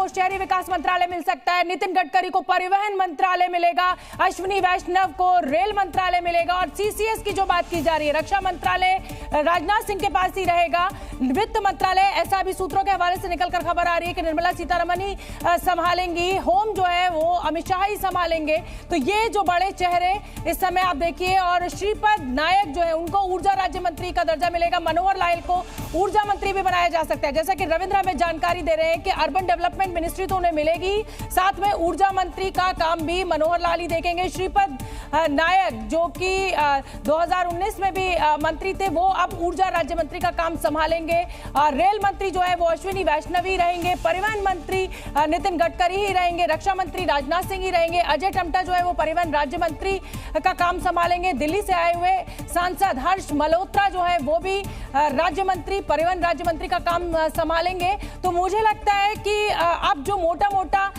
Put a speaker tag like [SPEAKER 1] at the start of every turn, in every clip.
[SPEAKER 1] को शहरी विकास मंत्रालय मिल सकता है, नितिन गडकरी को परिवहन मंत्रालय मिलेगा, अश्विनी वैष्णव को रेल मंत्रालय मिलेगा और सीसीएस की जो बात की जा रही है रक्षा मंत्रालय राजनाथ सिंह के पास ही रहेगा। वित्त मंत्रालय, ऐसा भी सूत्रों के हवाले से निकलकर खबर आ रही है कि निर्मला सीतारमण ही संभालेंगी, होम जो है वो अमित शाह ही संभालेंगे। तो ये जो बड़े चेहरे इस समय आप देखिए, और श्रीपद नायक जो है उनको ऊर्जा राज्य मंत्री का दर्जा मिलेगा, मनोहर लाल को ऊर्जा मंत्री भी बनाया जा सकता है। जैसा कि रविंद्र हमें जानकारी दे रहे हैं कि अर्बन डेवलपमेंट मिनिस्ट्री तो उन्हें मिलेगी, साथ में ऊर्जा मंत्री का काम भी मनोहर लाल ही देखेंगे। श्रीपद नायक जो कि 2019 में भी मंत्री थे, वो अब ऊर्जा राज्य मंत्री का काम संभालेंगे। रेल मंत्री जो है वो अश्विनी वैष्णव ही रहेंगे, परिवहन मंत्री नितिन गडकरी ही रहेंगे, रक्षा मंत्री राजनाथ सिंह ही रहेंगे, अजय टम्टा जो है वो परिवहन राज्य मंत्री का काम संभालेंगे। दिल्ली से आए हुए सांसद हर्ष मल्होत्रा जो है वो भी राज्य मंत्री, परिवहन राज्य मंत्री का काम संभालेंगे। तो मुझे लगता है कि अब जो मोटा मोटा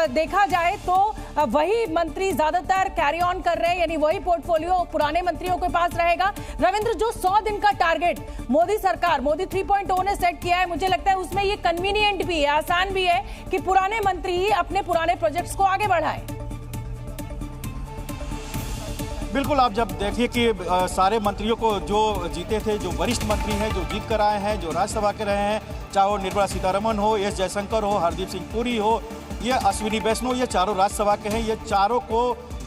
[SPEAKER 1] देखा जाए तो वही मंत्री ज्यादातर कैरी ऑन कर रहे हैं, यानी वही पोर्टफोलियो पुराने मंत्रियों के पास रहेगा। रविंद्र, जो 100 दिन का टारगेट मोदी सरकार, मोदी 3.0 ने सेट किया है, मुझे लगता है उसमें ये कन्वीनियंट भी है, आसान भी है कि पुराने मंत्री ही अपने पुराने प्रोजेक्ट्स को आगे बढ़ाएं।
[SPEAKER 2] बिल्कुल, आप जब देखिए कि सारे मंत्रियों को जो जीते थे, जो वरिष्ठ मंत्री हैं, जो जीत कर आए हैं, जो राज्यसभा के रहे हैं, चाहे वो निर्मला सीतारमण हो, एस जयशंकर हो, हरदीप सिंह पुरी हो, ये अश्विनी वैष्णव, ये चारों राज्यसभा के हैं, ये चारों को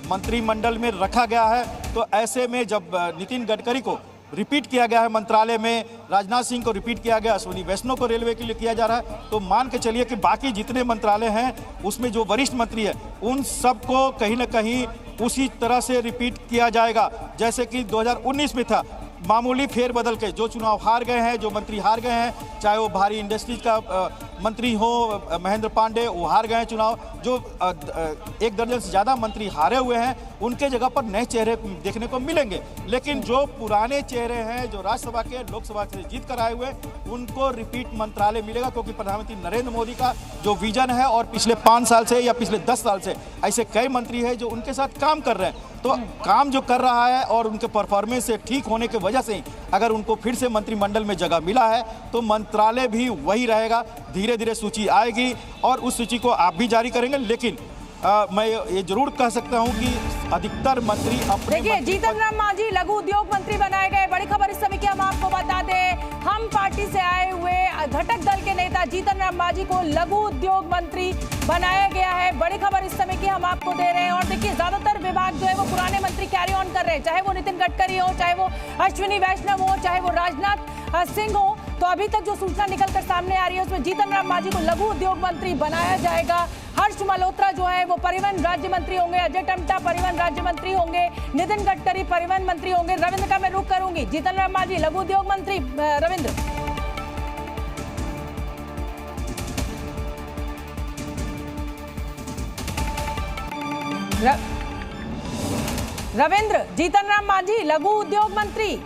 [SPEAKER 2] मंत्रिमंडल में रखा गया है। तो ऐसे में जब नितिन गडकरी को रिपीट किया गया है मंत्रालय में, राजनाथ सिंह को रिपीट किया गया, अश्विनी वैष्णव को रेलवे के लिए किया जा रहा है, तो मान के चलिए कि बाकी जितने मंत्रालय हैं उसमें जो वरिष्ठ मंत्री है उन सबको कहीं ना कहीं उसी तरह से रिपीट किया जाएगा जैसे कि 2019 में था। मामूली फेरबदल के जो चुनाव हार गए हैं, जो मंत्री हार गए हैं, चाहे वो भारी इंडस्ट्रीज का मंत्री हो महेंद्र पांडे, वो हार गए हैं चुनाव, जो 1 दर्जन से ज़्यादा मंत्री हारे हुए हैं, उनके जगह पर नए चेहरे देखने को मिलेंगे। लेकिन जो पुराने चेहरे हैं, जो राज्यसभा के, लोकसभा से जीत कर आए हुए, उनको रिपीट मंत्रालय मिलेगा, क्योंकि प्रधानमंत्री नरेंद्र मोदी का जो विजन है और पिछले 5 साल से या पिछले 10 साल से ऐसे कई मंत्री हैं जो उनके साथ काम कर रहे हैं। तो काम जो कर रहा है और उनके परफॉर्मेंस से ठीक होने की वजह से ही अगर उनको फिर से मंत्रिमंडल में जगह मिला है तो मंत्रालय भी वही रहेगा। धीरे धीरे सूची आएगी और उस सूची को आप भी जारी करेंगे, लेकिन मैं ये जरूर कह सकता हूं कि अधिकतर मंत्री अपने
[SPEAKER 1] देखिए, जीतन राम मांझी लघु उद्योग मंत्री बनाए गए। बड़ी खबर इस समय की हम आपको बता दें, हम पार्टी से आए हुए घटक दल के नेता जीतन राम मांझी को लघु उद्योग मंत्री बनाया गया है। बड़ी खबर इस समय की हम आपको दे रहे हैं। और देखिए, ज्यादातर विभाग जो है वो पुराने मंत्री कैरी ऑन कर रहे हैं, चाहे वो नितिन गडकरी हो, चाहे वो अश्विनी वैष्णव हो, चाहे वो राजनाथ सिंह हो। तो अभी तक जो सूचना निकलकर सामने आ रही है उसमें जीतन राम मांझी को लघु उद्योग मंत्री बनाया जाएगा। हर्ष मल्होत्रा जो है वो परिवहन राज्य मंत्री होंगे, अजय टम्टा परिवहन राज्य मंत्री होंगे, नितिन गडकरी परिवहन मंत्री होंगे। रविंद्र का मैं रुख करूंगी, जीतन राम मांझी लघु उद्योग मंत्री। रविंद्र, रविंद्र, जीतन राम मांझी लघु उद्योग मंत्री।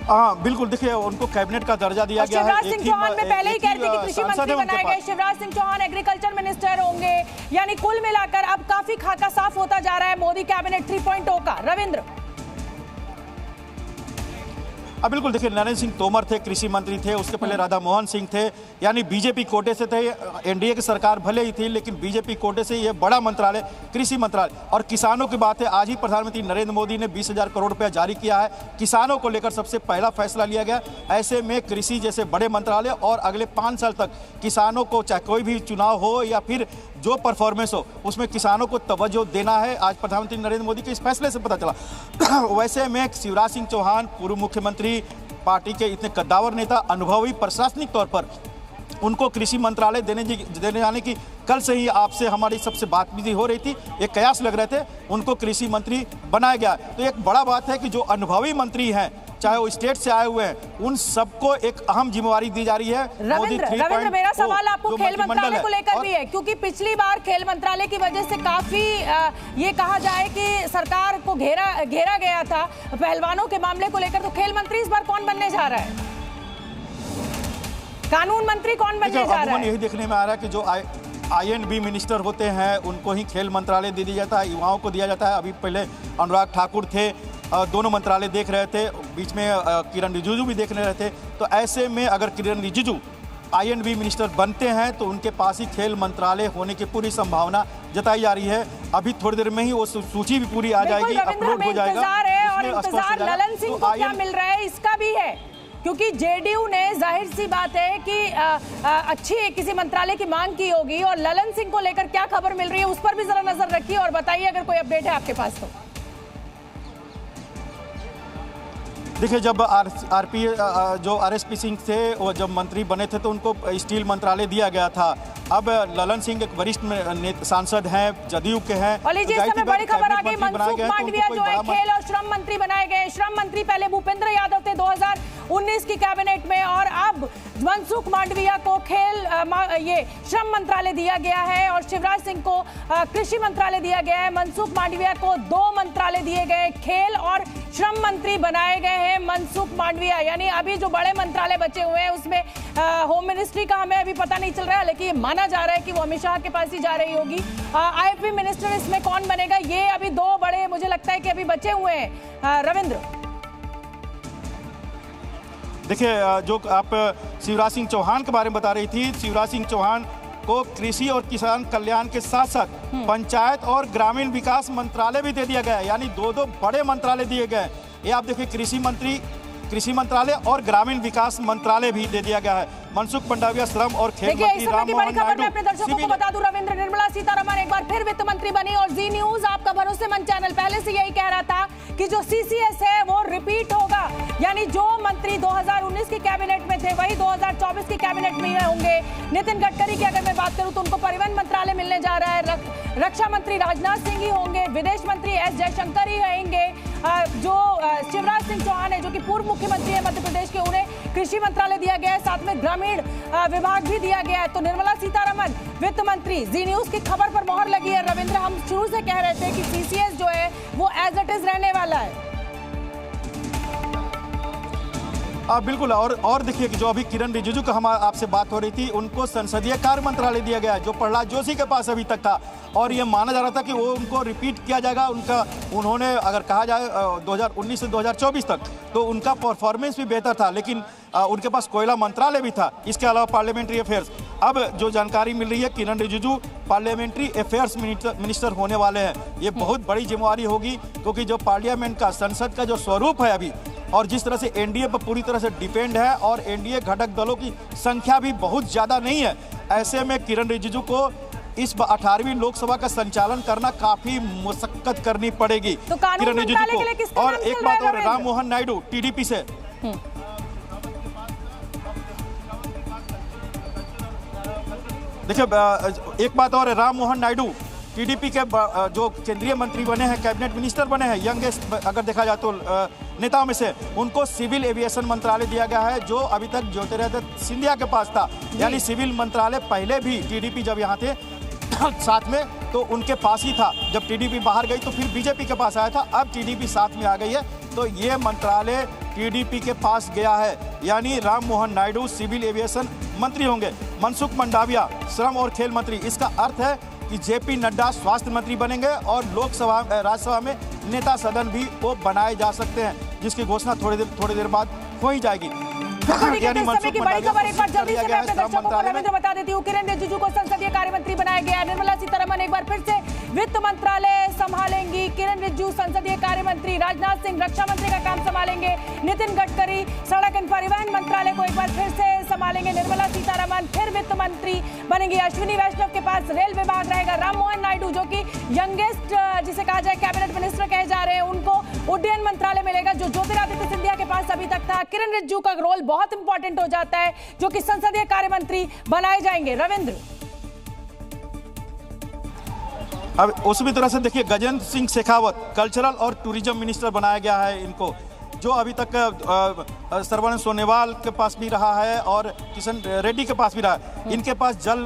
[SPEAKER 2] हाँ बिल्कुल, देखिए उनको कैबिनेट का दर्जा दिया गया है।
[SPEAKER 1] शिवराज सिंह चौहान, मैं पहले ही कह रही थी कि कृषि मंत्री बनाए गए, शिवराज सिंह चौहान एग्रीकल्चर मिनिस्टर होंगे। यानी कुल मिलाकर अब काफी खाका साफ होता जा रहा है मोदी कैबिनेट 3.0 का। रविंद्र,
[SPEAKER 2] बिल्कुल, देखिए नरेंद्र सिंह तोमर थे, कृषि मंत्री थे, उसके पहले राधा मोहन सिंह थे, यानी बीजेपी कोटे से थे। एनडीए की सरकार भले ही थी लेकिन बीजेपी कोटे से ये बड़ा मंत्रालय कृषि मंत्रालय। और किसानों की बात है, आज ही प्रधानमंत्री नरेंद्र मोदी ने 20,000 करोड़ रुपया जारी किया है, किसानों को लेकर सबसे पहला फैसला लिया गया। ऐसे में कृषि जैसे बड़े मंत्रालय और अगले 5 साल तक किसानों को, चाहे कोई भी चुनाव हो या फिर जो परफॉर्मेंस हो, उसमें किसानों को तवज्जो देना है। आज प्रधानमंत्री नरेंद्र मोदी के इस फैसले से पता चला। वैसे में शिवराज सिंह चौहान पूर्व मुख्यमंत्री, पार्टी के इतने कद्दावर नेता, अनुभवी प्रशासनिक तौर पर, उनको कृषि मंत्रालय देने जाने की कल से ही आपसे हमारी सबसे बातचीत हो रही थी, एक कयास लग रहे थे, उनको कृषि मंत्री बनाया गया। तो एक बड़ा बात है कि जो अनुभवी मंत्री हैं, चाहे वो स्टेट से आए हुए हैं, उन सबको एक अहम जिम्मेवारी दी जा रही है।
[SPEAKER 1] रविंद्र, मेरा सवाल आपको खेल मंत्रालय को लेकर भी है, क्योंकि पिछली बार खेल मंत्रालय की वजह से काफी ये कहा जाए कि सरकार को घेरा गया था पहलवानों के मामले को लेकर। तो खेल मंत्री इस बार कौन बनने जा रहा है? कानून मंत्री कौन बनने जा रहा है?
[SPEAKER 2] यही देखने में आ रहा है कि जो INB मिनिस्टर होते हैं उनको ही खेल मंत्रालय दे दिया जाता है, युवाओं को दिया जाता है। अभी पहले अनुराग ठाकुर थे, दोनों मंत्रालय देख रहे थे, बीच में किरण रिजिजू भी देख रहे थे। तो ऐसे में अगर किरण रिजिजू INV मिनिस्टर बनते हैं तो उनके पास ही खेल मंत्रालय होने की पूरी संभावना जताई जा रही है। अभी थोड़ी देर में ही वो सूची भी पूरी आ जाएगी, अपलोड हो जाएगा।
[SPEAKER 1] और इंतजार ललन सिंह को क्या मिल रहा है इसका भी है, क्योंकि JDU ने जाहिर सी बात है कि अच्छी किसी मंत्रालय की मांग की होगी, और ललन सिंह को लेकर क्या खबर मिल रही है उस पर भी जरा नजर रखिए और बताइए अगर कोई अपडेट है आपके पास तो।
[SPEAKER 2] देखिए, जब जो RSP सिंह थे वो जब मंत्री बने थे तो उनको स्टील मंत्रालय दिया गया था। अब ललन सिंह एक वरिष्ठ सांसद हैं, जदयू के हैं।
[SPEAKER 1] और लीजिए, इस समय बड़ी खबर आ गई, मनसुख मांडविया जो है खेल और श्रम मंत्री बनाए गए। श्रम मंत्री पहले भूपेंद्र यादव थे 2019 की कैबिनेट में, और अब मनसुख मांडविया को ये श्रम मंत्रालय दिया गया है और शिवराज सिंह को कृषि मंत्रालय दिया गया है। मनसुख मांडविया को 2 मंत्रालय दिए गए, खेल और श्रम मंत्री बनाए गए हैं मनसुख मांडविया। यानी अभी जो बड़े मंत्रालय बचे हुए हैं उसमें होम मिनिस्ट्री का हमें अभी पता नहीं चल रहा है, लेकिन ये माना जा रहा है कि वो अमित शाह के पास ही जा रही होगी। IFP मिनिस्टर इसमें कौन बनेगा, ये अभी 2 बड़े मुझे लगता है कि अभी बचे हुए हैं। रविंद्र,
[SPEAKER 2] देखिए, जो आप शिवराज सिंह चौहान के बारे में बता रही थी, शिवराज सिंह चौहान को कृषि और किसान कल्याण के साथ साथ पंचायत और ग्रामीण विकास मंत्रालय भी दे दिया गया है। यानी 2 बड़े मंत्रालय दिए गए। ये आप देखिए, कृषि मंत्रालय और ग्रामीण विकास मंत्रालय भी दे दिया गया है। मनसुख मांडविया श्रम और खेल मंत्री, राम मोहन नायडू।
[SPEAKER 1] मैं अपने दर्शकों को बता दूं, रविंद्र, निर्मला सीतारमण एक बार फिर वित्त मंत्री बनी, और जी न्यूज आपका भरोसेमंद चैनल पहले से यही कह रहा था कि जो CCS है वो रिपीट होगा। यानी जो मंत्री 2019 की कैबिनेट में थे वही 2024 की कैबिनेट में होंगे। नितिन गडकरी की अगर मैं बात करूं तो उनको परिवहन मंत्रालय मिलने जा रहा है। रक्षा मंत्री राजनाथ सिंह ही होंगे, विदेश मंत्री S जयशंकर ही रहेंगे। जो शिवराज सिंह चौहान है जो कि पूर्व मुख्यमंत्री है मध्य प्रदेश के, उन्हें कृषि मंत्रालय दिया गया है, साथ में ग्रामीण विभाग भी दिया गया है। तो निर्मला सीतारमण वित्त मंत्री, जी न्यूज की खबर पर मोहर लगी है। रविंद्र, हम शुरू से कह रहे थे कि CCS जो है वो एज इट इज रहने वाला है।
[SPEAKER 2] बिल्कुल। और देखिए कि जो अभी किरण रिजिजू का हम आपसे बात हो रही थी, उनको संसदीय कार्य मंत्रालय दिया गया जो प्रहलाद जोशी के पास अभी तक था, और ये माना जा रहा था कि वो उनको रिपीट किया जाएगा। उन्होंने अगर कहा जाए 2019 से 2024 तक तो उनका परफॉर्मेंस भी बेहतर था, लेकिन उनके पास कोयला मंत्रालय भी था, इसके अलावा पार्लियामेंट्री अफेयर्स। अब जो जानकारी मिल रही है, किरण रिजिजू पार्लियामेंट्री अफेयर्स मिनिस्टर होने वाले हैं। ये बहुत बड़ी जिम्मेवारी होगी, क्योंकि जो पार्लियामेंट का, संसद का जो स्वरूप है अभी, और जिस तरह से NDA पर पूरी तरह से डिपेंड है, और NDA घटक दलों की संख्या भी बहुत ज़्यादा नहीं है, ऐसे में किरण रिजिजू को इस 18वीं लोकसभा का संचालन करना काफी मुशक्कत करनी पड़ेगी
[SPEAKER 1] तो
[SPEAKER 2] किरण रिजिजू को। और एक बात और, राम मोहन नायडू TDP से, देखिए एक बात और, राम मोहन नायडू TDP के जो केंद्रीय मंत्री बने हैं, कैबिनेट मिनिस्टर बने हैं, यंगेस्ट अगर देखा जाए तो नेताओं में से, उनको सिविल एविएशन मंत्रालय दिया गया है जो अभी तक ज्योतिरादित्य सिंधिया के पास था। यानी सिविल मंत्रालय पहले भी TDP जब यहाँ थे साथ में तो उनके पास ही था, जब TDP बाहर गई तो फिर BJP के पास आया था, अब TDP साथ में आ गई है तो ये मंत्रालय TDP के पास गया है। यानी राम मोहन नायडू सिविल एविएशन मंत्री होंगे, मनसुख मांडविया श्रम और खेल मंत्री। इसका अर्थ है कि JP नड्डा स्वास्थ्य मंत्री बनेंगे, और लोकसभा राज्यसभा में नेता सदन भी वो बनाए जा सकते हैं, जिसकी घोषणा थोड़ी देर बाद हो ही जाएगी।
[SPEAKER 1] की बड़ी खबर एक बार जल्दी से मैं अपने दर्शकों को रविंद्र बता देती हूँ। किरण रिजिजू को संसदीय कार्य मंत्री बनाया गया। निर्मला सीतारमण एक बार फिर से वित्त मंत्रालय संभालेंगी। किरण रिजिजू संसदीय कार्य मंत्री, राजनाथ सिंह रक्षा मंत्री का काम संभालेंगे, नितिन गडकरी सड़क एवं परिवहन मंत्रालय को एक बार फिर से संभालेंगे। निर्मला सीतारमण फिर वित्त मंत्री बनेंगी। अश्विनी वैष्णव के पास रेल विभाग रहेगा। राम मोहन नायडू जो कि यंगेस्ट जिसे कहा जाए कैबिनेट मिनिस्टर कहे जा रहे हैं, उनको उड्डयन मंत्रालय मिलेगा जो ज्योतिरादित्य सिंधिया के पास अभी तक था। किरण रिजिजू का रोल बहुत इंपॉर्टेंट हो जाता है जो कि संसदीय कार्य मंत्री बनाए जाएंगे। रविंद्र,
[SPEAKER 2] अब उसी तरह से देखिए, गजेंद्र सिंह शेखावत कल्चरल और टूरिज्म मिनिस्टर बनाया गया है इनको, जो अभी तक सर्बानंद सोनोवाल के पास भी रहा है और किशन रेड्डी के पास भी रहा है। इनके पास जल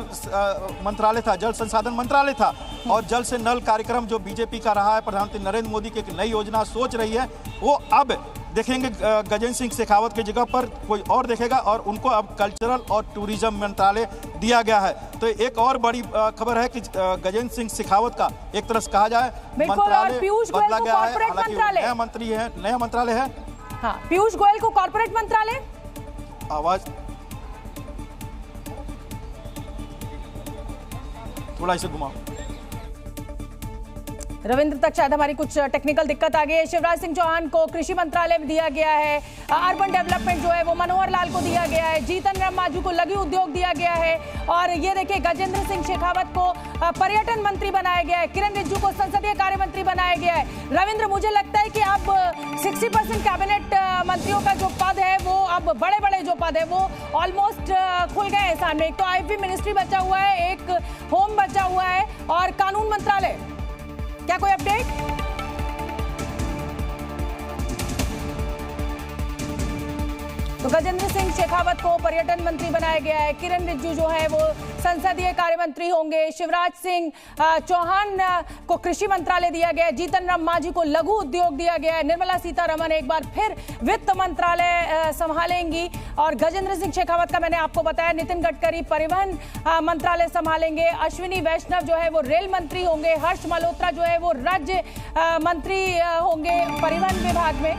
[SPEAKER 2] मंत्रालय था, जल संसाधन मंत्रालय था, और जल से नल कार्यक्रम जो BJP का रहा है, प्रधानमंत्री नरेंद्र मोदी की एक नई योजना सोच रही है, वो अब देखेंगे गजेंद्र सिंह शेखावत की जगह पर कोई और देखेगा, और उनको अब कल्चरल और टूरिज्म मंत्रालय दिया गया है। तो एक और बड़ी खबर है कि गजेंद्र सिंह शेखावत का एक तरह से कहा जाए मंत्रालय बदला गया है, हालांकि नया मंत्रालय है।
[SPEAKER 1] हाँ, पीयूष गोयल को कॉर्पोरेट मंत्रालय।
[SPEAKER 2] आवाज थोड़ा इसे घुमाओ।
[SPEAKER 1] रविंद्र तक शायद हमारी कुछ टेक्निकल दिक्कत आ गई है। शिवराज सिंह चौहान को कृषि मंत्रालय दिया गया है, अर्बन डेवलपमेंट जो है वो मनोहर लाल को दिया गया है, जीतन राम मांझी को लघु उद्योग दिया गया है, और ये देखिए गजेंद्र सिंह शेखावत को पर्यटन मंत्री बनाया गया है, किरण रिजिजू को संसदीय कार्य मंत्री बनाया गया है। रविंद्र, मुझे लगता है कि अब 60% कैबिनेट मंत्रियों का जो पद है वो अब बड़े बड़े जो पद है वो ऑलमोस्ट खुल गए हैं सामने। एक तो आईपी मिनिस्ट्री बचा हुआ है, एक होम बचा हुआ है और कानून मंत्रालय। क्या कोई अपडेट? तो गजेंद्र सिंह शेखावत को पर्यटन मंत्री बनाया गया है, किरण रिजिजू जो है वो संसदीय कार्य मंत्री होंगे, शिवराज सिंह चौहान को कृषि मंत्रालय दिया गया है, जीतन राम मांझी को लघु उद्योग दिया गया है, निर्मला सीतारमण एक बार फिर वित्त मंत्रालय संभालेंगी, और गजेंद्र सिंह शेखावत का मैंने आपको बताया, नितिन गडकरी परिवहन मंत्रालय संभालेंगे, अश्विनी वैष्णव जो है वो रेल मंत्री होंगे, हर्ष मल्होत्रा जो है वो राज्य मंत्री होंगे परिवहन विभाग में,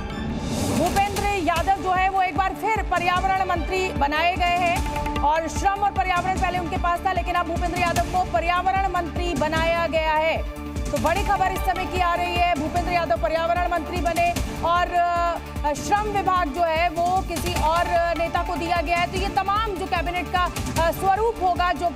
[SPEAKER 1] भूपेंद्र यादव जो है वो एक बार फिर पर्यावरण मंत्री बनाए गए हैं, और श्रम और पर्यावरण पहले उनके पास था लेकिन अब भूपेंद्र यादव को पर्यावरण मंत्री बनाया गया है। तो बड़ी खबर इस समय की आ रही है, भूपेंद्र यादव पर्यावरण मंत्री बने और श्रम विभाग जो है वो किसी और नेता को दिया गया है। तो ये तमाम जो कैबिनेट का स्वरूप होगा, जो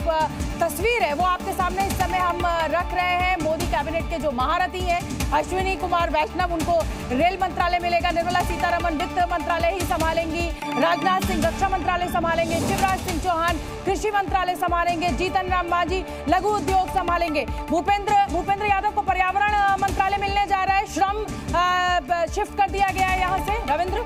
[SPEAKER 1] तस्वीर है वो आपके सामने इस समय हम रख रहे हैं। मोदी कैबिनेट के जो महारथी हैं, अश्विनी कुमार वैष्णव, उनको रेल मंत्रालय मिलेगा, निर्मला सीतारमण वित्त मंत्रालय ही संभालेंगी, राजनाथ सिंह रक्षा मंत्रालय संभालेंगे, शिवराज सिंह चौहान कृषि मंत्रालय संभालेंगे, जीतन राम मांझी लघु उद्योग संभालेंगे, भूपेंद्र यादव को पर्यावरण मंत्रालय मिलने जा रहा है, श्रम शिफ्ट कर दिया गया है यहां से। रविंद्र,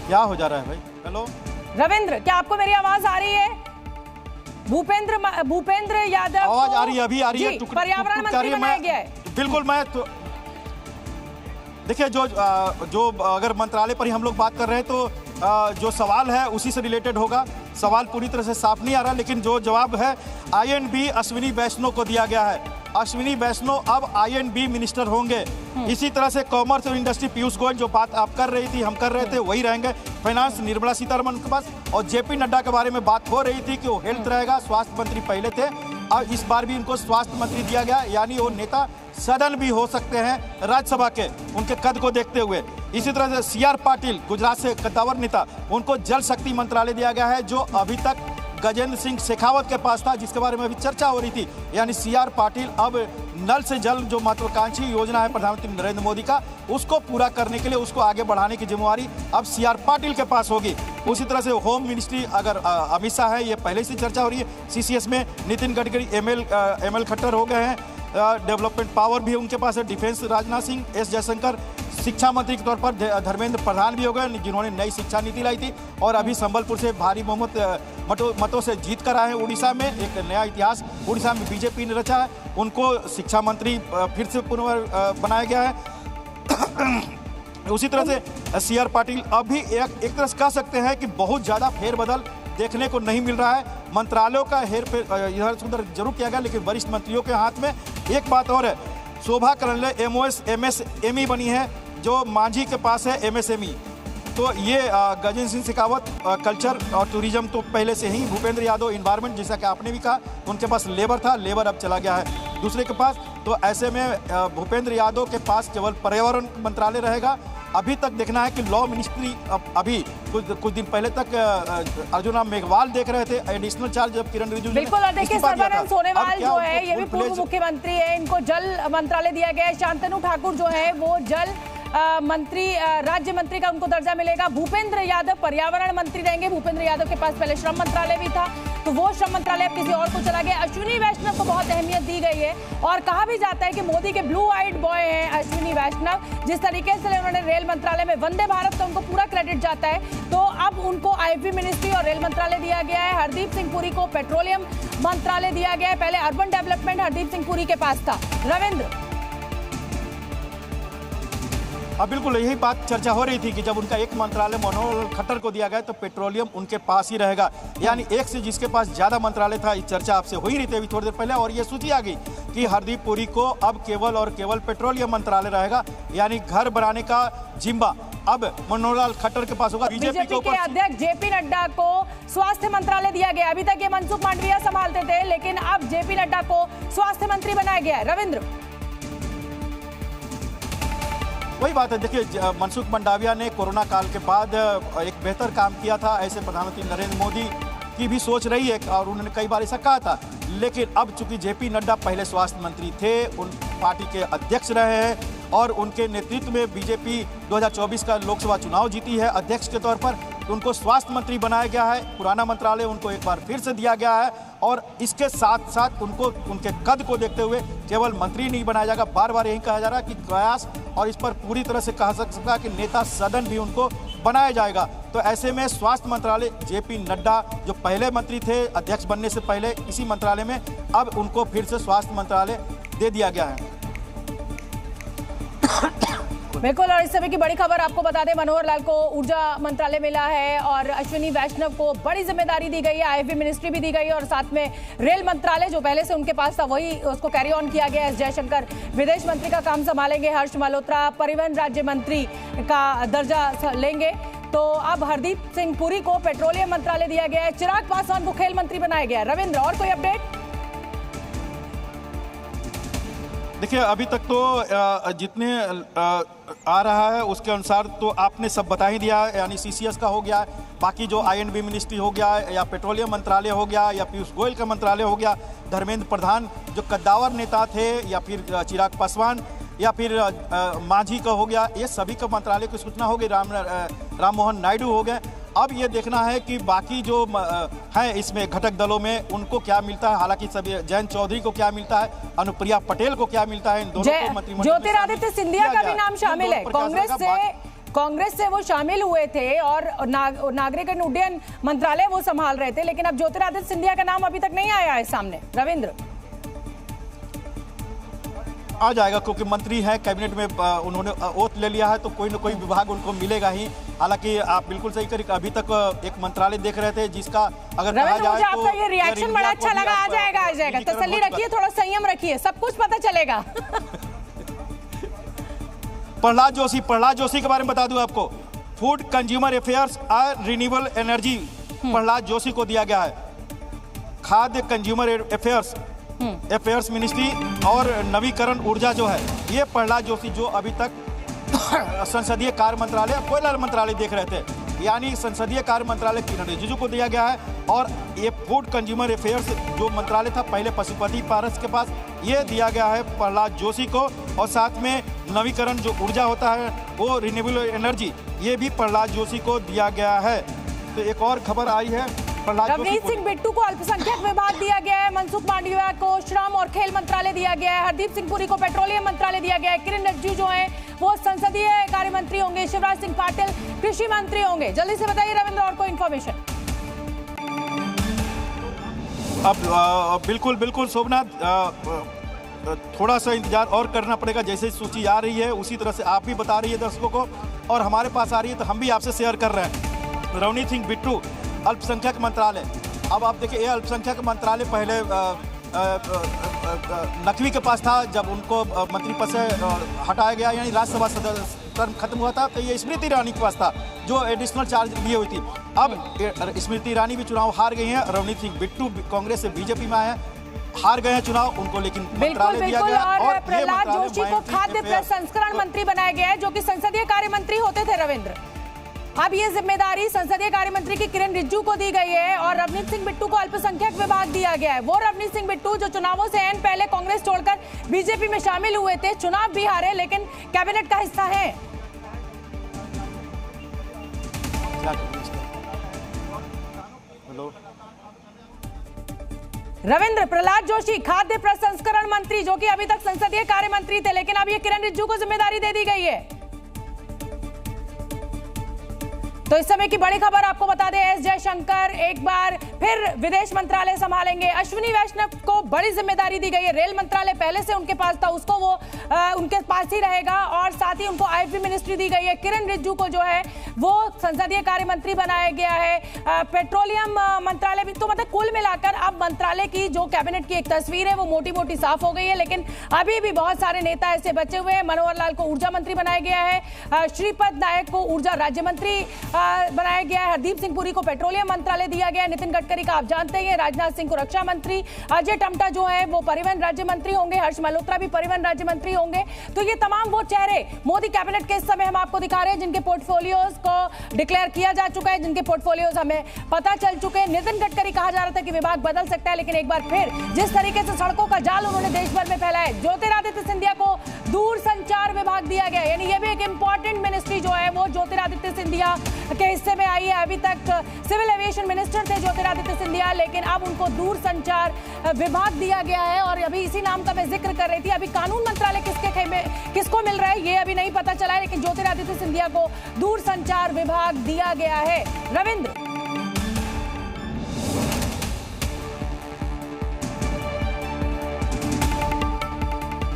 [SPEAKER 2] क्या हो जा रहा है भाई? हेलो
[SPEAKER 1] रविंद्र, क्या आपको मेरी आवाज आ रही है? भूपेंद्र यादव
[SPEAKER 2] आवाज आ रही है, अभी आ रही है,
[SPEAKER 1] पर्यावरण मंत्री बनाया गया है।
[SPEAKER 2] बिल्कुल, मैं तो देखिए जो अगर मंत्रालय पर ही हम लोग बात कर रहे हैं तो जो सवाल है उसी से रिलेटेड होगा। सवाल पूरी तरह से साफ नहीं आ रहा, लेकिन जो जवाब है INB अश्विनी वैष्णव को दिया गया है। अश्विनी वैष्णव अब INB मिनिस्टर होंगे। इसी तरह से कॉमर्स और इंडस्ट्री पीयूष गोयल, जो बात आप कर रही थी हम कर रहे थे, वही रहेंगे। फाइनेंस निर्मला सीतारमण के पास, और JP नड्डा के बारे में बात हो रही थी कि वो हेल्थ रहेगा, स्वास्थ्य मंत्री पहले थे, और इस बार भी इनको स्वास्थ्य मंत्री दिया गया, यानी वो नेता सदन भी हो सकते हैं राज्यसभा के, उनके कद को देखते हुए। इसी तरह से CR पाटिल, गुजरात से कद्दावर नेता, उनको जल शक्ति मंत्रालय दिया गया है, जो अभी तक गजेंद्र सिंह शेखावत के पास था, जिसके बारे में अभी चर्चा हो रही थी। यानी CR पाटिल अब नल से जल, जो महत्वाकांक्षी योजना है प्रधानमंत्री नरेंद्र मोदी का, उसको पूरा करने के लिए, उसको आगे बढ़ाने की जिम्मेवारी अब CR पाटिल के पास होगी। उसी तरह से होम मिनिस्ट्री अगर अमित शाह है, ये पहले से चर्चा हो रही है। CCS में नितिन गडकरी ML खट्टर हो गए हैं, डेवलपमेंट पावर भी उनके पास है, डिफेंस राजनाथ सिंह, S जयशंकर, शिक्षा मंत्री के तौर पर धर्मेंद्र प्रधान भी हो गए, जिन्होंने नई शिक्षा नीति लाई थी, और अभी संबलपुर से भारी मतों से जीत कर आए हैं। उड़ीसा में एक नया इतिहास उड़ीसा में बीजेपी ने रचा है, उनको शिक्षा मंत्री फिर से बनाया गया है। उसी तरह से CR पाटिल अभी एक तरह से कह सकते हैं कि बहुत ज़्यादा फेरबदल देखने को नहीं मिल रहा है। मंत्रालयों का हेरफेर इधर से उधर जरूर किया गया, लेकिन वरिष्ठ मंत्रियों के हाथ में एक बात और है, शोभा करंडले MSME बनी है, जो मांझी के पास है MSME। तो ये गजेंद्र सिंह शेखावत कल्चर और टूरिज्म तो पहले से ही, भूपेंद्र यादव इन्वायरमेंट, जैसा कि आपने भी कहा, उनके पास लेबर था, लेबर अब चला गया है दूसरे के पास। तो ऐसे में भूपेंद्र यादव के पास केवल पर्यावरण मंत्रालय रहेगा। अभी तक देखना है कि लॉ मिनिस्ट्री, अभी कुछ दिन पहले तक अर्जुन राम मेघवाल देख रहे थे एडिशनल चार्ज, जब किरण रिजिजू
[SPEAKER 1] बिल्कुल। और देखिए सर्बानंद सोनोवाल जो है ये भी पूर्व मुख्यमंत्री है, इनको जल मंत्रालय दिया गया है। शांतनु ठाकुर जो है वो जल मंत्री, राज्य मंत्री का उनको दर्जा मिलेगा। भूपेंद्र यादव पर्यावरण मंत्री रहेंगे। भूपेंद्र यादव के पास पहले श्रम मंत्रालय भी था, तो वो श्रम मंत्रालय अब किसी और को चला गया। अश्विनी वैष्णव को बहुत अहमियत दी गई है, और कहा भी जाता है कि मोदी के ब्लू आइड बॉय हैं अश्विनी वैष्णव। जिस तरीके से उन्होंने रेल मंत्रालय में वंदे भारत का उनको पूरा क्रेडिट जाता है, तो अब उनको INB मिनिस्ट्री और रेल मंत्रालय दिया गया है। हरदीप सिंह पुरी को पेट्रोलियम मंत्रालय दिया गया है, पहले अर्बन डेवलपमेंट हरदीप सिंह पुरी के पास था। रविंद्र,
[SPEAKER 2] अब बिल्कुल यही बात चर्चा हो रही थी कि जब उनका एक मंत्रालय मनोहर खट्टर को दिया गया तो पेट्रोलियम उनके पास ही रहेगा, यानी एक से जिसके पास ज़्यादा मंत्रालय था। इस चर्चा आपसे हो ही रही थी अभी थोड़ी देर पहले, और ये सूची आ गई कि हरदीप पुरी को अब केवल और केवल पेट्रोलियम मंत्रालय रहेगा, यानी घर बनाने का जिम्मा अब मनोहर लाल खट्टर के पास होगा।
[SPEAKER 1] बीजेपी के अध्यक्ष जेपी नड्डा को स्वास्थ्य मंत्रालय दिया गया। अभी तक ये मनसुख मांडविया संभालते थे, लेकिन अब जेपी नड्डा को स्वास्थ्य मंत्री बनाया गया है। रविंद्र,
[SPEAKER 2] वही बात है, देखिए मनसुख मांडविया ने कोरोना काल के बाद एक बेहतर काम किया था, ऐसे प्रधानमंत्री नरेंद्र मोदी की भी सोच रही है और उन्होंने कई बार ऐसा कहा था। लेकिन अब चूंकि जेपी नड्डा पहले स्वास्थ्य मंत्री थे, उन पार्टी के अध्यक्ष रहे हैं और उनके नेतृत्व में बीजेपी 2024 का लोकसभा चुनाव जीती है अध्यक्ष के तौर पर, तो उनको स्वास्थ्य मंत्री बनाया गया है। पुराना मंत्रालय उनको एक बार फिर से दिया गया है और इसके साथ साथ उनको उनके कद को देखते हुए केवल मंत्री नहीं बनाया जाएगा। बार बार यही कहा जा रहा है कि प्रयास, और इस पर पूरी तरह से कहा सकता है कि नेता सदन भी उनको बनाया जाएगा। तो ऐसे में स्वास्थ्य मंत्रालय जेपी नड्डा जो पहले मंत्री थे अध्यक्ष बनने से पहले इसी मंत्रालय में, अब उनको फिर से स्वास्थ्य मंत्रालय दे दिया गया है।
[SPEAKER 1] बिल्कुल, और इस समय की बड़ी खबर आपको बता दें, मनोहर लाल को ऊर्जा मंत्रालय मिला है और अश्विनी वैष्णव को बड़ी जिम्मेदारी दी गई है, आईएफबी मिनिस्ट्री भी दी गई है और साथ में रेल मंत्रालय जो पहले से उनके पास था वही उसको कैरी ऑन किया गया है। एस जयशंकर विदेश मंत्री का काम संभालेंगे, हर्ष मल्होत्रा परिवहन राज्य मंत्री का दर्जा लेंगे। तो अब हरदीप सिंह पुरी को पेट्रोलियम मंत्रालय दिया गया है, चिराग पासवान को खेल मंत्री बनाया गया है। रविंद्र, और कोई अपडेट?
[SPEAKER 2] देखिए अभी तक तो जितने आ रहा है उसके अनुसार तो आपने सब बता ही दिया है, यानी सीसीएस का हो गया, बाकी जो आईएनबी मिनिस्ट्री हो गया या पेट्रोलियम मंत्रालय हो गया या पीयूष गोयल का मंत्रालय हो गया, धर्मेंद्र प्रधान जो कद्दावर नेता थे, या फिर चिराग पासवान या फिर मांझी का हो गया, ये सभी का मंत्रालय की सूचना हो गई, राम मोहन नायडू हो गए। अब ये देखना है कि बाकी जो हैं इसमें घटक दलों में उनको क्या मिलता है। हालांकि सभी जयंत चौधरी को क्या मिलता है, अनुप्रिया पटेल को क्या मिलता है, इन दोनों को मंत्रिमंडल
[SPEAKER 1] ज्योतिरादित्य सिंधिया का भी नाम शामिल है। कांग्रेस से वो शामिल हुए थे और नागरिक उड्डयन मंत्रालय वो संभाल रहे थे, लेकिन अब ज्योतिरादित्य सिंधिया का नाम अभी तक नहीं आया है सामने। रविंद्र,
[SPEAKER 2] आ जाएगा क्योंकि मंत्री है, कैबिनेट में उन्होंने ओथ ले लिया है, तो कोई ना कोई विभाग उनको मिलेगा ही। हालांकि आप बिल्कुल सही करें, अभी तक एक मंत्रालय देख रहे थे जिसका अगर कहा जाए तो
[SPEAKER 1] आपका ये रिएक्शन बड़ा अच्छा लगा। आ जाएगा, तसल्ली रखिए, थोड़ा संयम रखिए, सब कुछ पता चलेगा।
[SPEAKER 2] प्रहलाद जोशी के बारे में बता दूं आपको, फूड कंज्यूमर अफेयर्स और रिन्यूएबल एनर्जी प्रहलाद जोशी को दिया गया है। खाद्य कंज्यूमर अफेयर्स मिनिस्ट्री और नवीकरण ऊर्जा जो है, ये प्रहलाद जोशी जो अभी तक संसदीय कार्य मंत्रालय कोयला मंत्रालय देख रहे थे, यानी संसदीय कार्य मंत्रालय किरण रिजिजू को दिया गया है। और ये फूड कंज्यूमर अफेयर्स जो मंत्रालय था पहले पशुपति पारस के पास, ये दिया गया है प्रहलाद जोशी को। और साथ में नवीकरण जो ऊर्जा होता है वो रिन्यूएबल एनर्जी, ये भी प्रहलाद जोशी को दिया गया है। तो एक और खबर आई है,
[SPEAKER 1] रवनीत सिंह बिट्टू को अल्पसंख्यक विभाग दिया गया है, मनसुख मांडविया को श्रम और खेल मंत्रालय दिया गया है, हरदीप सिंह पुरी को पेट्रोलियम मंत्रालय दिया गया है, किरण रिजिजू जो हैं वो संसदीय कार्य मंत्री होंगे, शिवराज सिंह पाटिल कृषि मंत्री होंगे। जल्दी से बताइए रविंद्र, और कोई इन्फॉर्मेशन?
[SPEAKER 2] अब बिल्कुल शोभनाथ, थोड़ा सा इंतजार और करना पड़ेगा। जैसे सूची आ रही है उसी तरह से आप भी बता रही है दर्शकों को और हमारे पास आ रही है तो हम भी आपसे शेयर कर रहे हैं। रवनीत सिंह बिट्टू अल्पसंख्यक मंत्रालय, अब आप देखिए ये अल्पसंख्यक मंत्रालय पहले नकवी के पास था, जब उनको मंत्री पद से हटाया गया, यानी राज्यसभा सदस्य टर्म खत्म हुआ था, तो ये स्मृति ईरानी के पास था जो एडिशनल चार्ज लिए हुई थी। अब स्मृति ईरानी भी चुनाव हार गई हैं, रवनीत सिंह बिट्टू कांग्रेस से बीजेपी में आए हैं, हार गए हैं चुनाव, उनको लेकिन मंत्रालय दिया गया।
[SPEAKER 1] और प्रहलाद जोशी को खाद्य प्रसंस्करण मंत्री बनाया गया है, जो कि संसदीय कार्य मंत्री होते थे रविंद्र। अब ये जिम्मेदारी संसदीय कार्य मंत्री की किरण रिजिजू को दी गई है और रवनीत सिंह बिट्टू को अल्पसंख्यक विभाग दिया गया है। वो रवनीत सिंह बिट्टू जो चुनावों से एन पहले कांग्रेस छोड़कर बीजेपी में शामिल हुए थे, चुनाव भी हारे लेकिन कैबिनेट का हिस्सा है। रविंद्र, प्रहलाद जोशी खाद्य प्रसंस्करण मंत्री जो कि अभी तक संसदीय कार्य मंत्री थे, लेकिन अब ये किरण रिजिजू को जिम्मेदारी दे दी गई है। तो इस समय की बड़ी खबर आपको बता दें, एस जयशंकर एक बार फिर विदेश मंत्रालय संभालेंगे। अश्विनी वैष्णव को बड़ी जिम्मेदारी दी गई है। रेल मंत्रालय पहले से उनके पास था, उसको वो उनके पास ही रहेगा और साथ ही उनको आईटी मिनिस्ट्री दी गई है। किरण रिजिजू को जो है वो संसदीय कार्य मंत्री बनाया गया है। पेट्रोलियम मंत्रालय भी, तो मतलब कुल मिलाकर अब मंत्रालय की जो कैबिनेट की एक तस्वीर है वो मोटी मोटी साफ हो गई है। लेकिन अभी भी बहुत सारे नेता ऐसे बचे हुए हैं। मनोहर लाल को ऊर्जा मंत्री बनाया गया है, श्रीपद नायक को ऊर्जा राज्य मंत्री बनाया गया है, हरदीप सिंह पुरी को पेट्रोलियम मंत्रालय दिया गया है, नितिन गडकरी का आप जानते हैं, राजनाथ सिंह को रक्षा मंत्री, अजय टम्टा जो है वो परिवहन राज्य मंत्री होंगे, हर्ष मल्होत्रा भी परिवहन राज्य मंत्री होंगे। तो ये तमाम वो चेहरे मोदी कैबिनेट के इस समय हम आपको दिखा रहे हैं जिनके पोर्टफोलियोज को डिक्लेयर किया जा चुका है, जिनके पोर्टफोलियोज हमें पता चल चुके हैं। नितिन गडकरी कहा जा रहा था कि विभाग बदल सकता है, लेकिन एक बार फिर जिस तरीके से सड़कों का जाल उन्होंने देश भर में फैलाया, ज्योतिरादित्य सिंधिया को दूरसंचार विभाग दिया गया, यानी ये भी एक इंपॉर्टेंट मिनिस्ट्री जो है वो ज्योतिरादित्य सिंधिया के हिस्से में आई है। अभी तक सिविल एविएशन मिनिस्टर थे ज्योतिरादित्य सिंधिया, लेकिन अब उनको दूरसंचार विभाग दिया गया है। और अभी इसी नाम का मैं जिक्र कर रही थी, अभी कानून मंत्रालय किसको मिल रहा है ये अभी नहीं पता चला है, लेकिन ज्योतिरादित्य सिंधिया को दूरसंचार विभाग दिया गया है। रविंद्र,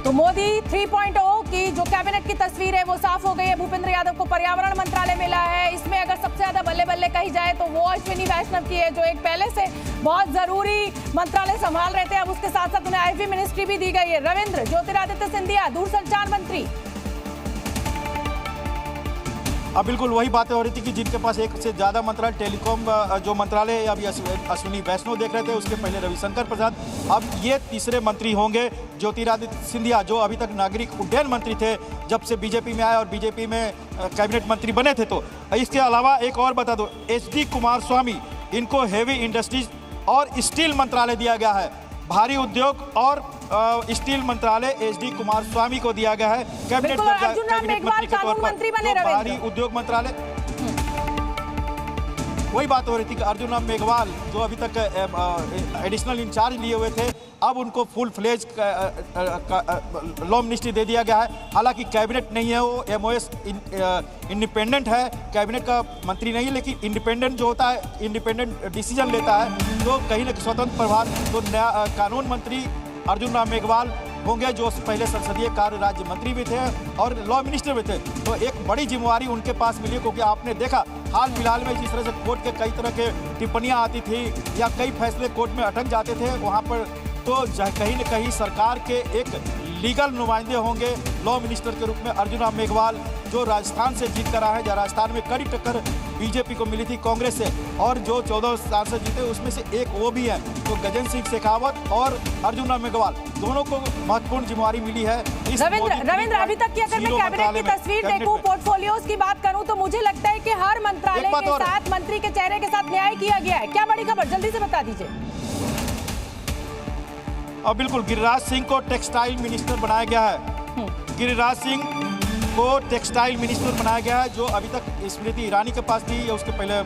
[SPEAKER 1] तो मोदी 3.0 की जो कैबिनेट की तस्वीर है वो साफ हो गई है। भूपेंद्र यादव को पर्यावरण मंत्रालय मिला है। इसमें अगर सबसे ज्यादा बल्ले बल्ले कही जाए तो वो अश्विनी वैष्णव की है, जो एक पहले से बहुत जरूरी मंत्रालय संभाल रहे थे। अब उसके साथ साथ उन्हें आईटी मिनिस्ट्री भी दी गई है। रविंद्र, ज्योतिरादित्य सिंधिया दूरसंचार मंत्री।
[SPEAKER 2] अब बिल्कुल वही बातें हो रही थी कि जिनके पास एक से ज्यादा मंत्रालय, टेलीकॉम जो मंत्रालय है अभी अश्विनी वैष्णव देख रहे थे, उसके पहले रविशंकर प्रसाद, अब ये तीसरे मंत्री होंगे ज्योतिरादित्य सिंधिया, जो अभी तक नागरिक उड्डयन मंत्री थे जब से बीजेपी में आए और बीजेपी में कैबिनेट मंत्री बने थे। तो इसके अलावा एक और बता दो, एचडी कुमारस्वामी, इनको हेवी इंडस्ट्रीज और स्टील मंत्रालय दिया गया है। भारी उद्योग और स्टील मंत्रालय एचडी कुमारस्वामी को दिया गया है कैबिनेट मंत्री के तौर पर। भारी उद्योग मंत्रालय, वही बात हो रही थी कि अर्जुन राम मेघवाल जो अभी तक एडिशनल इंचार्ज लिए हुए थे, अब उनको फुल फ्लेज लॉ मिनिस्ट्री दे दिया गया है। हालांकि कैबिनेट नहीं है, वो एमओएस इंडिपेंडेंट है, कैबिनेट का मंत्री नहीं, लेकिन इंडिपेंडेंट जो होता है इंडिपेंडेंट डिसीजन लेता है, तो कहीं ना स्वतंत्र प्रभार। तो नया कानून मंत्री अर्जुन राम मेघवाल होंगे, जो पहले संसदीय कार्य राज्य मंत्री भी थे और लॉ मिनिस्टर भी थे। तो एक बड़ी जिम्मेवारी उनके पास मिली, क्योंकि आपने देखा हाल फिलहाल में जिस तरह से कोर्ट के कई तरह के टिप्पणियां आती थी या कई फैसले कोर्ट में अटक जाते थे, वहां पर तो कहीं न कहीं सरकार के एक लीगल नुमाइंदे होंगे लॉ मिनिस्टर के रूप में अर्जुन राम मेघवाल, जो राजस्थान से जीत कर आए हैं। राजस्थान में कड़ी टक्कर बीजेपी को मिली थी कांग्रेस से, और जो 14 सांसद जीते उसमें से एक वो भी है। तो गजेंद्र सिंह शेखावत और अर्जुन राम मेघवाल दोनों को महत्वपूर्ण जिम्मेवारी मिली है।
[SPEAKER 1] रविंद्र, अभी तक की अगर मैं कैबिनेट की तस्वीर देखूं, पोर्टफोलियोज की बात करूं, तो मुझे लगता है कि हर मंत्रालय के साथ मंत्री के चेहरे के साथ न्याय किया गया है। क्या बड़ी खबर, जल्दी से बता दीजिए।
[SPEAKER 2] और बिल्कुल, गिरिराज सिंह को टेक्सटाइल मिनिस्टर बनाया गया है। गिरिराज सिंह को टेक्सटाइल मिनिस्टर बनाया गया है, जो अभी तक स्मृति ईरानी के पास थी, या उसके पहले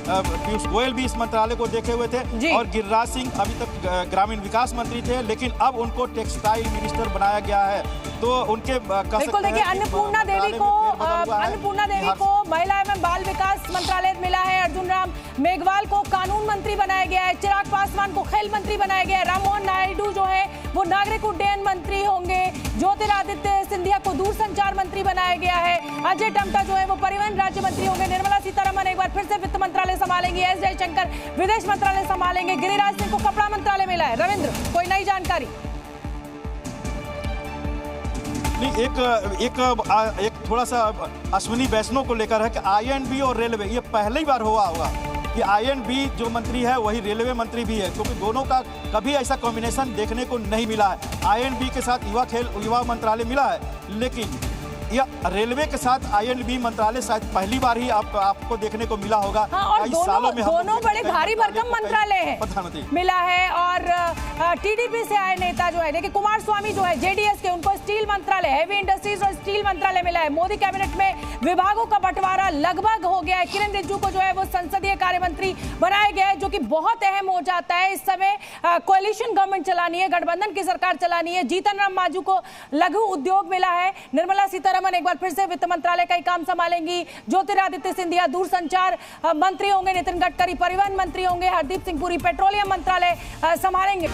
[SPEAKER 2] पीयूष गोयल भी इस मंत्रालय को देखे हुए थे। और गिरिराज सिंह अभी तक ग्रामीण विकास मंत्री थे, लेकिन अब उनको टेक्सटाइल मिनिस्टर बनाया गया है। तो उनके
[SPEAKER 1] बिल्कुल देखिए, अन्नपूर्णा देवी को महिला एवं बाल विकास मंत्रालय मिला है, अर्जुन राम मेघवाल को कानून मंत्री बनाया गया है, चिराग पासवान को खेल मंत्री बनाया गया है, राममोहन नायडू जो है वो नागरिक उड्डयन मंत्री होंगे, ज्योतिरादित्य सिंधिया को दूरसंचार मंत्री बनाया गया है, अजय टम्टा जो है वो परिवहन राज्य मंत्री होंगे, निर्मला सीतारमण एक बार फिर से वित्त मंत्रालय संभालेंगे, एस जयशंकर विदेश मंत्रालय संभालेंगे, गिरिराज सिंह को कपड़ा मंत्रालय मिला है। रविंद्र, कोई नई जानकारी?
[SPEAKER 2] नहीं, एक थोड़ा सा अश्विनी वैष्णव को लेकर है कि आईएनबी और रेलवे, ये पहली बार हुआ होगा कि आईएनबी जो मंत्री है वही रेलवे मंत्री भी है, क्योंकि दोनों का कभी ऐसा कॉम्बिनेशन देखने को नहीं मिला है। आईएनबी के साथ युवा मंत्रालय मिला है, लेकिन या रेलवे के साथ आईएनबी मंत्रालय शायद पहली बार ही आपको देखने को मिला होगा।
[SPEAKER 1] और दोनों बड़े भारी भरकम मंत्रालय है
[SPEAKER 2] प्रधानमंत्री
[SPEAKER 1] मिला है। और टीडीपी से आए नेता जो है, देखिए कुमारस्वामी जो है जेडीएस के, उनको स्टील मंत्रालय, हेवी इंडस्ट्रीज और स्टील मंत्रालय मिला है। मोदी कैबिनेट में विभागों का बंटवारा लगभग हो गया है। किरण रिजिजू को जो है वो संसदीय कार्य मंत्री बनाया गया है, जो कि बहुत अहम हो जाता है। इस समय कोalition गवर्नमेंट चलानी है, गठबंधन की सरकार चलानी है। जीतन राम मांझी को लघु उद्योग मिला है। निर्मला सीतारमण सीतारमण एक बार फिर से वित्त मंत्रालय का ही काम संभालेंगी, ज्योतिरादित्य सिंधिया दूरसंचार मंत्री होंगे, नितिन गडकरी परिवहन मंत्री होंगे, हरदीप सिंह पुरी पेट्रोलियम मंत्रालय संभालेंगे।